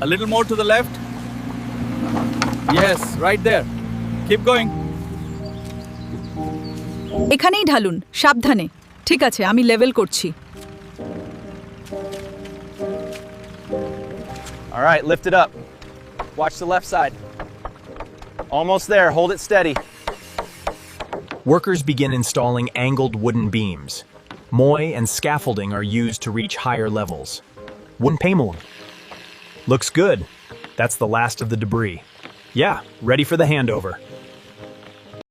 A little more to the left. Yes, right there. Keep going. এখানেই ঢালুন, সাবধানে। ঠিক আছে, আমি লেভেল করছি। All right, lift it up. Watch the left side. Almost there, hold it steady. Workers begin installing angled wooden beams. Moi and scaffolding are used to reach higher levels. Wooden payment. Looks good. That's the last of the debris. Yeah, ready for the handover.